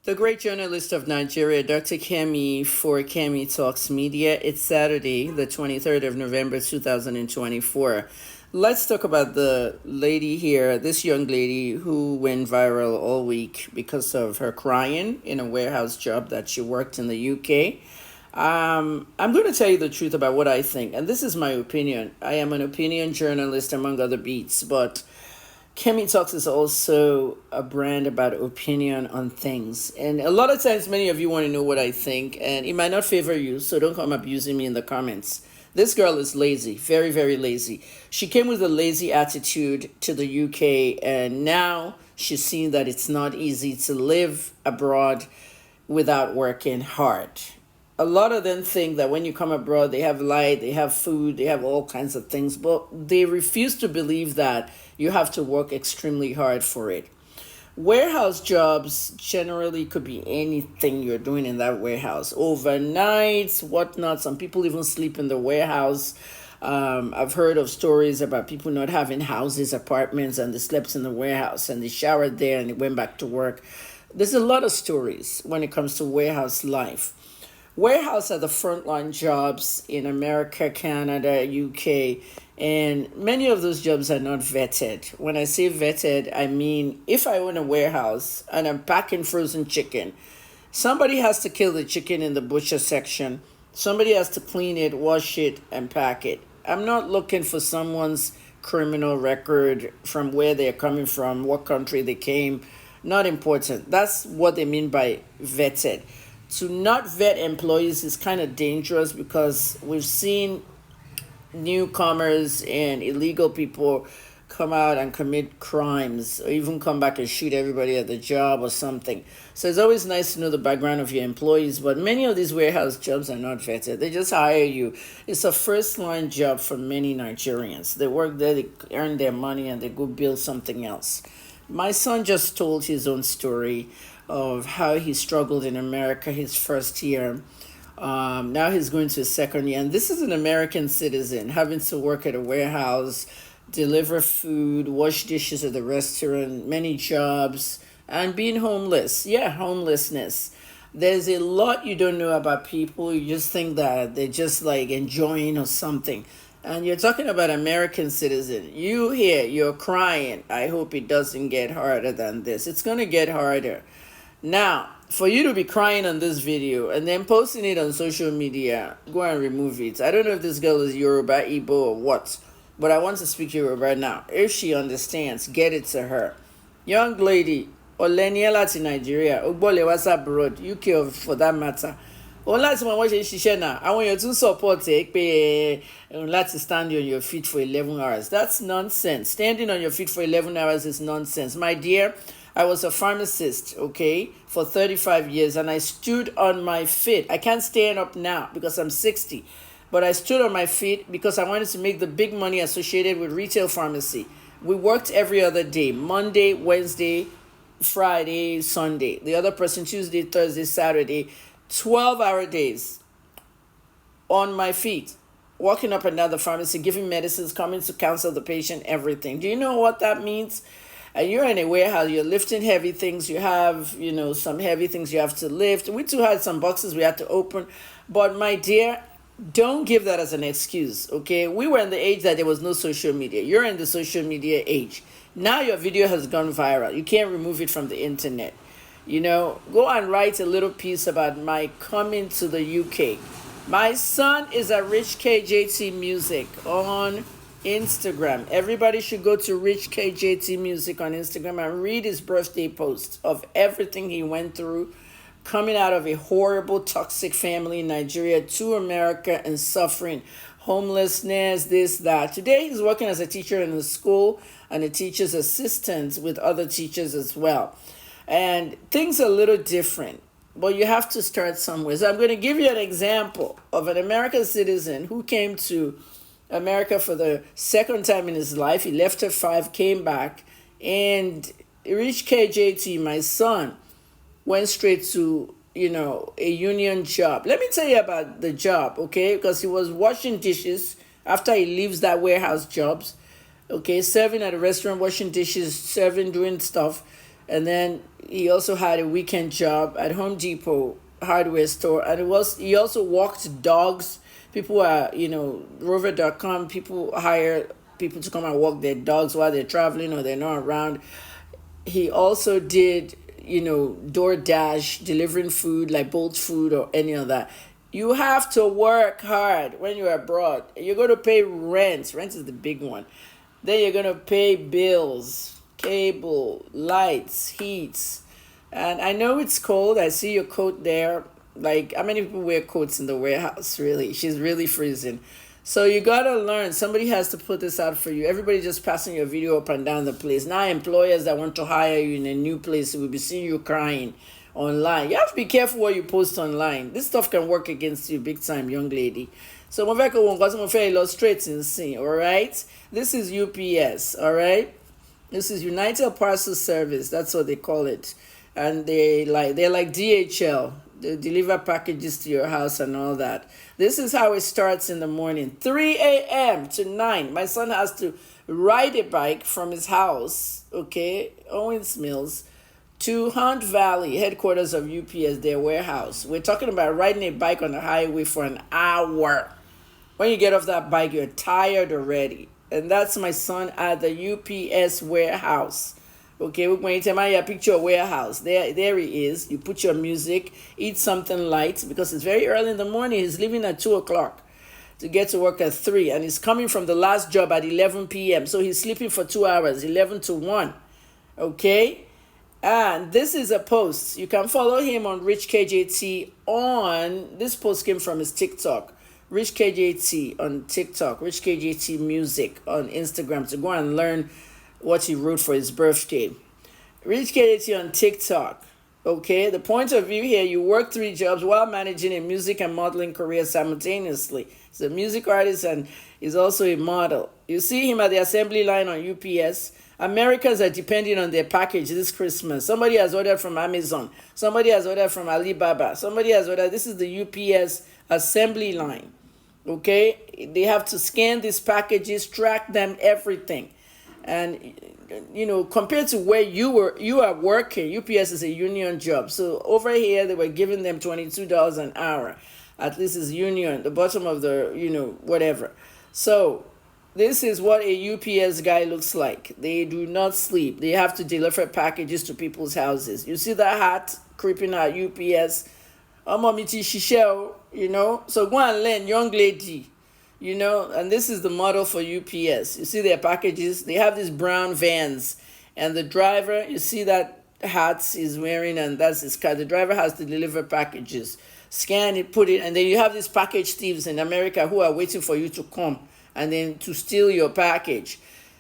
The great journalist of Nigeria, Dr. Kemi for Kemi Talks Media. It's Saturday, the 23rd of November, 2024. Let's talk about the lady here, this young lady who went viral all week because of her crying in a warehouse job that she worked in the UK. I'm going to tell you the truth about what I think, and this is my opinion. I am an opinion journalist, among other beats, but Kemi Talks is also a brand about opinion on things. And a lot of times, many of you want to know what I think, and it might not favor you, so don't come abusing me in the comments. This girl is lazy, very, very lazy. She came with a lazy attitude to the UK, and now she's seen that it's not easy to live abroad without working hard. A lot of them think that when you come abroad, they have light, they have food, they have all kinds of things, but they refuse to believe that you have to work extremely hard for it. Warehouse jobs generally could be anything you're doing in that warehouse, overnight, whatnot. Some people even sleep in the warehouse. I've heard of stories about people not having houses, apartments, and they slept in the warehouse and they showered there and they went back to work. There's a lot of stories when it comes to warehouse life. Warehouse are the frontline jobs in America, Canada, UK, and many of those jobs are not vetted. When I say vetted, I mean if I own a warehouse and I'm packing frozen chicken, somebody has to kill the chicken in the butcher section. Somebody has to clean it, wash it, and pack it. I'm not looking for someone's criminal record, from where they're coming from, what country they came. Not important. That's what they mean by vetted. To not vet employees is kind of dangerous because we've seen newcomers and illegal people come out and commit crimes or even come back and shoot everybody at the job or something. So it's always nice to know the background of your employees, but many of these warehouse jobs are not vetted. They just hire you. It's a first line job for many Nigerians. They work there, they earn their money, and they go build something else. My son just told his own story of how he struggled in America his first year. Now he's going to his second year, and this is an American citizen having to work at a warehouse, deliver food, wash dishes at the restaurant, many jobs, and being homeless. Yeah, homelessness. There's a lot you don't know about people. You just think that they're just like enjoying or something. And you're talking about American citizen. You here, you're crying. I hope it doesn't get harder than this. It's going to get harder. Now, for you to be crying on this video and then posting it on social media, go and remove it. I don't know if this girl is Yoruba, Igbo, or what, but I want to speak Yoruba now. If she understands, get it to her. Young lady, Oleniela to Nigeria, Ogbole was abroad, UK for that matter. Òun láti mọ wọ́n ṣe ń ṣiṣẹ́ náà, àwọn èèyàn tún support ẹ pé òun láti stand on your feet for 11 hours. That's nonsense. Standing on your feet for 11 hours is nonsense. My dear, I was a pharmacist, okay, for 35 years, and I stood on my feet. I can't stand up now because I'm 60, but I stood on my feet because I wanted to make the big money associated with retail pharmacy. We worked every other day, Monday, Wednesday, Friday, Sunday. The other person, Tuesday, Thursday, Saturday, 12-hour days on my feet, walking up and down the pharmacy, giving medicines, coming to counsel the patient, everything. Do you know what that means? And you're in a warehouse, you're lifting heavy things, you have, some heavy things you have to lift. We too had some boxes we had to open. But my dear, don't give that as an excuse, okay? We were in the age that there was no social media. You're in the social media age. Now your video has gone viral. You can't remove it from the internet. Go and write a little piece about my coming to the UK. My son is at Rich KJT Music on Instagram. Everybody should go to Rich KJT Music on Instagram and read his birthday post of everything he went through coming out of a horrible, toxic family in Nigeria to America and suffering homelessness, this, that. Today he's working as a teacher in a school and a teacher's assistant with other teachers as well. And things are a little different, but you have to start somewhere. So I'm going to give you an example of an American citizen who came to America for the second time in his life. He left at 5, came back, and reached KJT. My son went straight to, a union job. Let me tell you about the job, okay? Because he was washing dishes after he leaves that warehouse jobs, okay? Serving at a restaurant, washing dishes, serving, doing stuff. And then he also had a weekend job at Home Depot hardware store, and he also walked dogs. People are, Rover.com, people hire people to come and walk their dogs while they're traveling or they're not around. He also did, DoorDash, delivering food like Bolt Food or any of that. You have to work hard when you're abroad. You're going to pay rent. Rent is the big one. Then you're going to pay bills, cable, lights, heats. And I know it's cold. I see your coat there. Like, how many people wear coats in the warehouse, really? She's really freezing. So you gotta learn. Somebody has to put this out for you. Everybody just passing your video up and down the place. Now employers that want to hire you in a new place will be seeing you crying online. You have to be careful what you post online. This stuff can work against you big time, young lady. So Moveko won't go to illustrate and see, alright? This is UPS, alright? This is United Parcel Service, that's what they call it. And they're like DHL. They deliver packages to your house and all that. This is how it starts in the morning. 3 a.m. to 9. My son has to ride a bike from his house, okay, Owens Mills, to Hunt Valley, headquarters of UPS, their warehouse. We're talking about riding a bike on the highway for an hour. When you get off that bike, you're tired already. And that's my son at the UPS warehouse. Okay, we're going to take a picture of warehouse. There he is. You put your music, eat something light because it's very early in the morning. He's leaving at 2 o'clock to get to work at 3. And he's coming from the last job at 11 p.m. So he's sleeping for 2 hours, 11 to 1. Okay? And this is a post. You can follow him on Rich KJT on, this post came from his TikTok. Rich KJT on TikTok, Rich KJT Music on Instagram to go and learn what he wrote for his birthday. Rich KJT on TikTok. Okay, the point of view here, you work 3 jobs while managing a music and modeling career simultaneously. He's a music artist and is also a model. You see him at the assembly line on UPS. Americans are depending on their package this Christmas. Somebody has ordered from Amazon. Somebody has ordered from Alibaba. Somebody has ordered. This is the UPS assembly line. Okay, they have to scan these packages, track them, everything. And compared to where you are working, UPS is a union job. So over here they were giving them $22 an hour. At least it's union, the bottom of the whatever. So this is what a UPS guy looks like. They do not sleep. They have to deliver packages to people's houses. You see that hat creeping at UPS? So go and learn, young lady. And this is the model for UPS. You see their packages, they have these brown vans, and the driver, you see that hat he's wearing, and that's his car. The driver has to deliver packages, scan it, put it, and then you have these package thieves in America who are waiting for you to come and then to steal your package.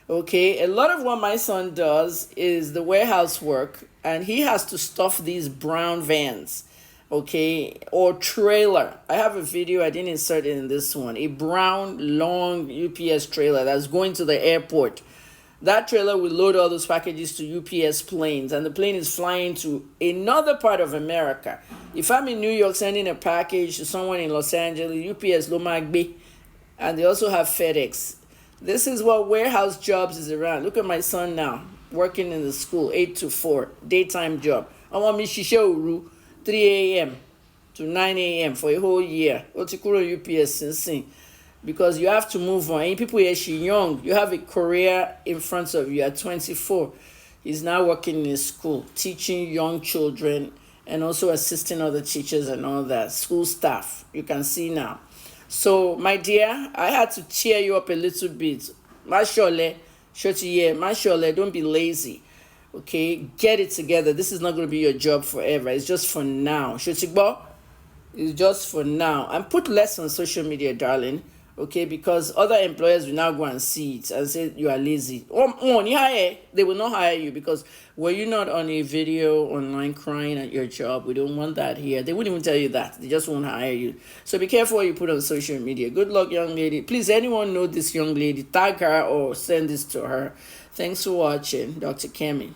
Okay, a lot of what my son does is the warehouse work, and he has to stuff these brown vans. Okay, or trailer. I have a video, I didn't insert it in this one. A brown, long UPS trailer that's going to the airport. That trailer will load all those packages to UPS planes, and the plane is flying to another part of America. If I'm in New York sending a package to someone in Los Angeles, UPS Lomagbe, and they also have FedEx. This is what warehouse jobs is around. Look at my son now, working in the school, 8 to 4, daytime job. I want me Shisha 3 a.m. to 9 a.m. for a whole year. UPS because you have to move on. And people here, she young. You have a career in front of you at 24. He's now working in a school, teaching young children and also assisting other teachers and all that. School staff, you can see now. So, my dear, I had to cheer you up a little bit. Mashole, don't be lazy. Okay, get it together. This is not going to be your job forever. It's just for now. Shotigbo, it's just for now. And put less on social media, darling. Okay, because other employers will now go and see it and say you are lazy. They will not hire you because were you not on a video online crying at your job? We don't want that here. They wouldn't even tell you that. They just won't hire you. So be careful what you put on social media. Good luck, young lady. Please, anyone know this young lady, tag her or send this to her. Thanks for watching. Dr. Kemi.